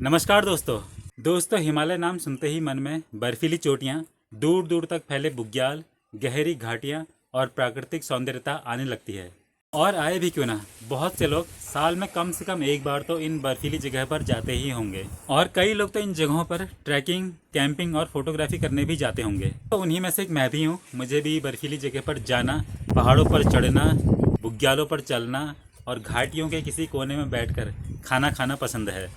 नमस्कार दोस्तों हिमालय नाम सुनते ही मन में बर्फीली चोटियाँ, दूर दूर तक फैले बुग्याल, गहरी घाटियाँ और प्राकृतिक सौंदर्यता आने लगती है। और आए भी क्यों ना, बहुत से लोग साल में कम से कम एक बार तो इन बर्फीली जगह पर जाते ही होंगे। और कई लोग तो इन जगहों पर ट्रैकिंग, कैंपिंग और फोटोग्राफी करने भी जाते होंगे। तो उन्हीं में से एक मैं भी हूँ। मुझे भी बर्फीली जगह पर जाना, पहाड़ों पर चढ़ना, बुग्यालों पर चलना और घाटियों के किसी कोने में बैठकर खाना खाना पसंद है।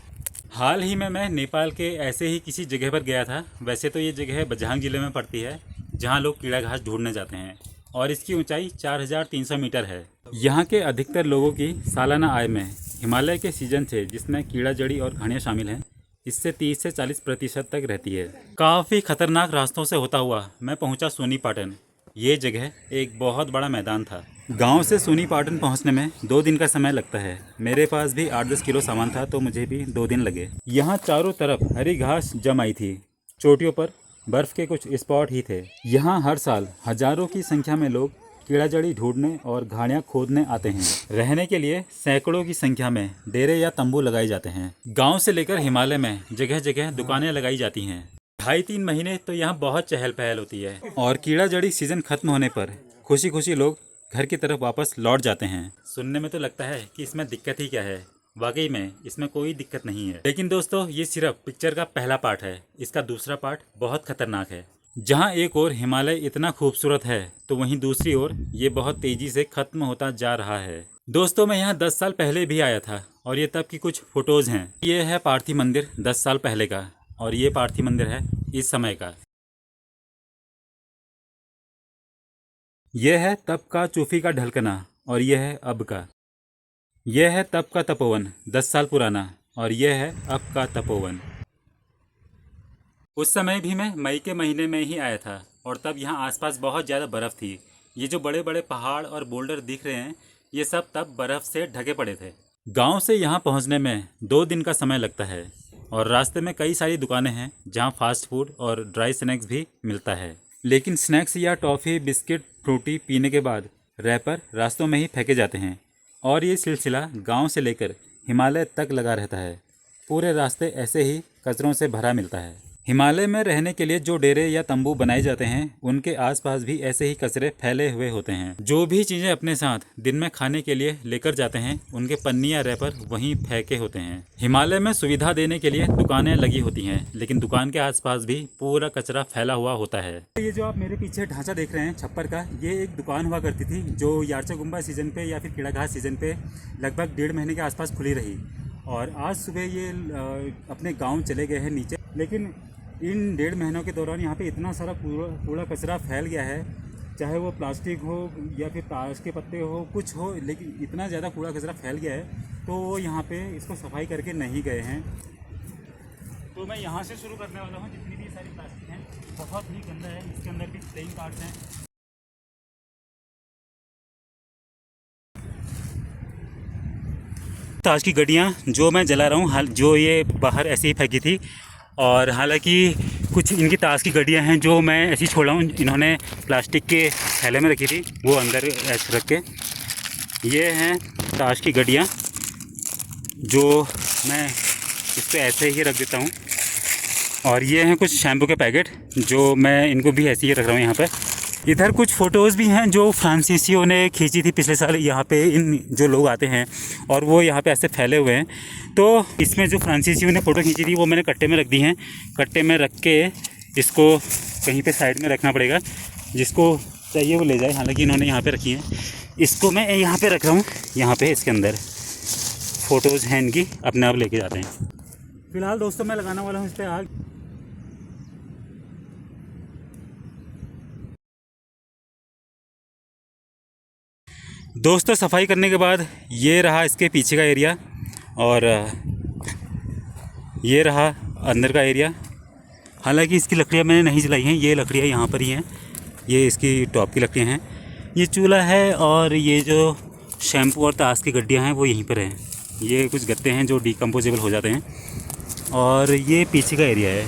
हाल ही में मैं नेपाल के ऐसे ही किसी जगह पर गया था। वैसे तो ये जगह बझांग जिले में पड़ती है, जहाँ लोग कीड़ा घास ढूंढने जाते हैं और इसकी ऊंचाई 4300 मीटर है। यहाँ के अधिकतर लोगों की सालाना आय में हिमालय के सीजन से, जिसमें कीड़ा जड़ी और घाड़ियाँ शामिल हैं, इससे 30 से 40% तक रहती है। काफ़ी खतरनाक रास्तों से होता हुआ मैं पहुँचा सोनीपाटन। ये जगह एक बहुत बड़ा मैदान था। गांव से सोनीपाटन पहुंचने में 2 दिन का समय लगता है। मेरे पास भी 8-10 किलो सामान था, तो मुझे भी 2 दिन लगे। यहाँ चारों तरफ हरी घास जम आई थी। चोटियों पर बर्फ़ के कुछ स्पॉट ही थे। यहाँ हर साल हजारों की संख्या में लोग कीड़ा जड़ी ढूंढने और घाड़ियाँ खोदने आते हैं। रहने के लिए सैकड़ों की संख्या में डेरे या तंबू लगाए जाते हैं। गाँव से लेकर हिमालय में जगह जगह दुकानें लगाई जाती हैं। 2.5-3 महीने तो यहाँ बहुत चहल पहल होती है। और कीड़ा जड़ी सीजन खत्म होने पर खुशी खुशी लोग घर की तरफ वापस लौट जाते हैं। सुनने में तो लगता है कि इसमें दिक्कत ही क्या है। वाकई में इसमें कोई दिक्कत नहीं है। लेकिन दोस्तों, ये सिर्फ पिक्चर का पहला पार्ट है। इसका दूसरा पार्ट बहुत खतरनाक है। जहाँ एक ओर हिमालय इतना खूबसूरत है, तो वहीं दूसरी ओर ये बहुत तेजी से खत्म होता जा रहा है। दोस्तों, मैं यहाँ 10 साल पहले भी आया था और ये तब की कुछ फोटोज हैं। ये है पार्थिव मंदिर 10 साल पहले का, और ये पार्थिव मंदिर है इस समय का। यह है तब का चूफी का ढलकना और यह है अब का। यह है तब का तपोवन 10 साल पुराना, और यह है अब का तपोवन। उस समय भी मैं मई के महीने में ही आया था और तब यहाँ आसपास बहुत ज़्यादा बर्फ़ थी। ये जो बड़े बड़े पहाड़ और बोल्डर दिख रहे हैं, ये सब तब बर्फ़ से ढके पड़े थे। गांव से यहाँ पहुँचने में 2 दिन का समय लगता है और रास्ते में कई सारी दुकानें हैं जहाँ फास्ट फूड और ड्राई स्नैक्स भी मिलता है। लेकिन स्नैक्स या टॉफ़ी, बिस्किट, फ्रूटी पीने के बाद रैपर रास्तों में ही फेंके जाते हैं और ये सिलसिला गांव से लेकर हिमालय तक लगा रहता है। पूरे रास्ते ऐसे ही कचरों से भरा मिलता है। हिमालय में रहने के लिए जो डेरे या तंबू बनाए जाते हैं, उनके आसपास भी ऐसे ही कचरे फैले हुए होते हैं। जो भी चीज़ें अपने साथ दिन में खाने के लिए लेकर जाते हैं, उनके पन्नी या रैपर वहीं फेंके होते हैं। हिमालय में सुविधा देने के लिए दुकानें लगी होती हैं, लेकिन दुकान के आसपास भी पूरा कचरा फैला हुआ होता है। ये जो आप मेरे पीछे ढांचा देख रहे हैं छप्पर का, ये एक दुकान हुआ करती थी जो यारचा गुम्बा सीजन पे या फिर कीड़ा घास सीजन पे लगभग 1.5 महीने के आसपास खुली रही। और आज सुबह ये अपने गाँव चले गए हैं नीचे। लेकिन इन 1.5 महीनों के दौरान यहाँ पे इतना सारा कूड़ा कचरा फैल गया है, चाहे वो प्लास्टिक हो या फिर ताश के पत्ते हो, कुछ हो, लेकिन इतना ज़्यादा कूड़ा कचरा फैल गया है तो वो यहाँ पे इसको सफाई करके नहीं गए हैं। तो मैं यहाँ से शुरू करने वाला हूँ। जितनी भी सारी प्लास्टिक हैं बहुत ही गंदा है। इसके अंदर भी प्लेइंग कार्ड्स हैं। ताश की गड्डियाँ जो मैं जला रहा हूँ, जो ये बाहर ऐसे ही फेंकी थी, और हालांकि कुछ इनकी ताश की गड्डियाँ हैं जो मैं ऐसे ही छोड़ा हूँ। इन्होंने प्लास्टिक के थैले में रखी थी, वो अंदर ऐसे रख के। ये हैं ताश की गड्डियाँ जो मैं इस पर ऐसे ही रख देता हूँ। और ये हैं कुछ शैम्पू के पैकेट जो मैं इनको भी ऐसे ही रख रहा हूँ यहाँ पे। इधर कुछ फ़ोटोज़ भी हैं जो फ्रांसीसियों ने खींची थी पिछले साल। यहाँ पे इन जो लोग आते हैं और वो यहाँ पे ऐसे फैले हुए हैं, तो इसमें जो फ्रांसीसियों ने फ़ोटो खींची थी वो मैंने कट्टे में रख दी हैं। कट्टे में रख के इसको कहीं पे साइड में रखना पड़ेगा, जिसको चाहिए वो ले जाए। हालांकि इन्होंने यहाँ पे रखी हैं, इसको मैं यहाँ पे रख रहा हूँ। यहाँ पे इसके अंदर फ़ोटोज़ हैं इनकी, अपने आप लेके जाते हैं। फ़िलहाल दोस्तों मैं लगाने वाला हूँ इस पर आग। दोस्तों, सफाई करने के बाद ये रहा इसके पीछे का एरिया और ये रहा अंदर का एरिया। हालांकि इसकी लकड़ियाँ मैंने नहीं जलाई हैं, ये लकड़ियाँ यहाँ पर ही हैं। ये इसकी टॉप की लकड़ियाँ हैं। ये चूल्हा है और ये जो शैम्पू और ताश की गड्डियाँ हैं वो यहीं पर हैं। ये कुछ गत्ते हैं जो डिकम्पोजेबल हो जाते हैं, और ये पीछे का एरिया है।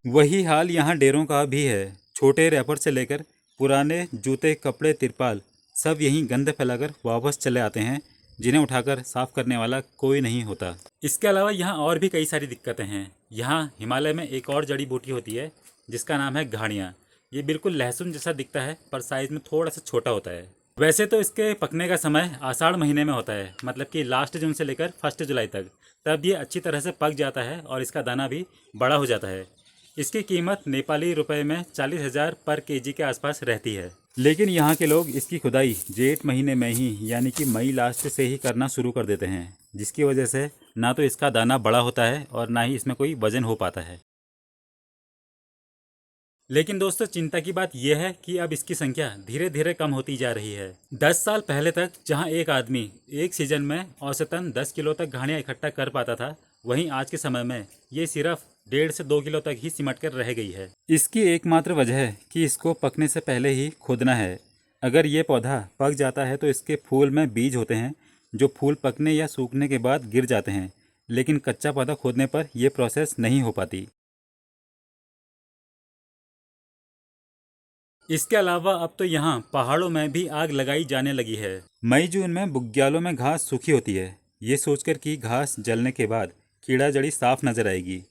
वही हाल यहाँ डेरों का भी है। छोटे रैपर से लेकर पुराने जूते, कपड़े, तिरपाल सब यहीं गंद फैलाकर वापस चले आते हैं जिन्हें उठाकर साफ करने वाला कोई नहीं होता। इसके अलावा यहाँ और भी कई सारी दिक्कतें हैं। यहाँ हिमालय में एक और जड़ी बूटी होती है जिसका नाम है घाड़ियाँ। ये बिल्कुल लहसुन जैसा दिखता है पर साइज में थोड़ा सा छोटा होता है। वैसे तो इसके पकने का समय आषाढ़ महीने में होता है, मतलब कि लास्ट जून से लेकर 1 जुलाई तक। तब ये अच्छी तरह से पक जाता है और इसका दाना भी बड़ा हो जाता है। इसकी कीमत नेपाली रुपए में 40,000 पर केजी के आसपास रहती है। लेकिन यहाँ के लोग इसकी खुदाई जेठ महीने में ही यानी कि मई लास्ट से ही करना शुरू कर देते हैं, जिसकी वजह से ना तो इसका दाना बड़ा होता है और ना ही इसमें कोई वजन हो पाता है। लेकिन दोस्तों चिंता की बात यह है कि अब इसकी संख्या धीरे धीरे कम होती जा रही है। 10 साल पहले तक जहां एक आदमी एक सीजन में औसतन 10 किलो तक घाड़ियाँ इकट्ठा कर पाता था, वहीं आज के समय में ये सिर्फ 1.5 से 2 किलो तक ही सिमट कर रह गई है। इसकी एकमात्र वजह है कि इसको पकने से पहले ही खोदना है। अगर ये पौधा पक जाता है तो इसके फूल में बीज होते हैं जो फूल पकने या सूखने के बाद गिर जाते हैं, लेकिन कच्चा पौधा खोदने पर यह प्रोसेस नहीं हो पाती। इसके अलावा अब तो यहाँ पहाड़ों में भी आग लगाई जाने लगी है। मई जून में बुग्यालों में घास सूखी होती है, ये सोचकर कि घास जलने के बाद कीड़ा जड़ी साफ नजर आएगी।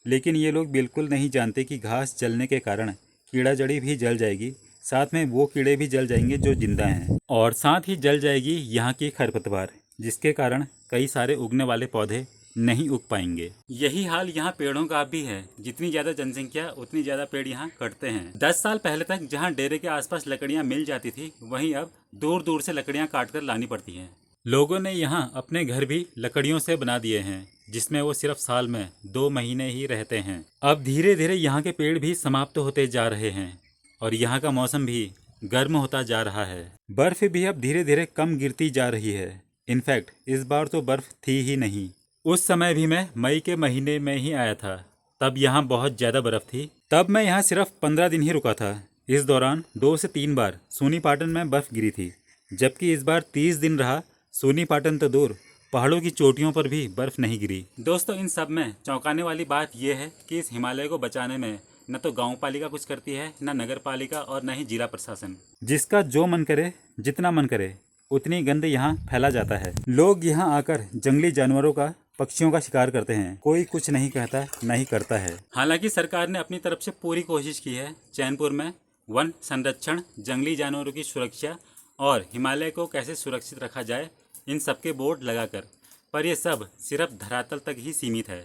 लेकिन ये लोग बिल्कुल नहीं जानते कि घास जलने के कारण कीड़ा जड़ी भी जल जाएगी, साथ में वो कीड़े भी जल जाएंगे जो जिंदा हैं, और साथ ही जल जाएगी यहाँ की खरपतवार, जिसके कारण कई सारे उगने वाले पौधे नहीं उग पाएंगे। यही हाल यहाँ पेड़ों का भी है। जितनी ज्यादा जनसंख्या उतनी ज्यादा पेड़ यहाँ कटते हैं। 10 साल पहले तक जहाँ डेरे के आसपास लकड़ियाँ मिल जाती थी, वहीं अब दूर दूर से लकड़ियाँ काट कर लानी पड़ती हैं। लोगों ने यहाँ अपने घर भी लकड़ियों से बना दिए हैं, जिसमें वो सिर्फ साल में 2 महीने ही रहते हैं। अब धीरे धीरे यहाँ के पेड़ भी समाप्त होते जा रहे हैं और यहाँ का मौसम भी गर्म होता जा रहा है। बर्फ भी अब धीरे धीरे कम गिरती जा रही है। इनफैक्ट इस बार तो बर्फ थी ही नहीं। उस समय भी मैं मई के महीने में ही आया था, तब यहाँ बहुत ज़्यादा बर्फ़ थी। तब मैं यहाँ सिर्फ 15 दिन ही रुका था। इस दौरान 2 से 3 बार सोनीपाटन में बर्फ़ गिरी थी, जबकि इस बार 30 दिन रहा। सोनीपाटन तो दूर, पहाड़ों की चोटियों पर भी बर्फ़ नहीं गिरी। दोस्तों इन सब में चौंकाने वाली बात यह है कि इस हिमालय को बचाने में न तो गाँव पालिका कुछ करती है, न नगर पालिका और न ही जिला प्रशासन। जिसका जो मन करे, जितना मन करे उतनी गंद यहाँ फैला जाता है। लोग यहाँ आकर जंगली जानवरों का, पक्षियों का शिकार करते हैं। कोई कुछ नहीं कहता, नहीं करता है। हालांकि सरकार ने अपनी तरफ से पूरी कोशिश की है चैनपुर में वन संरक्षण, जंगली जानवरों की सुरक्षा और हिमालय को कैसे सुरक्षित रखा जाए, इन सब के बोर्ड लगाकर, पर यह सब सिर्फ धरातल तक ही सीमित है।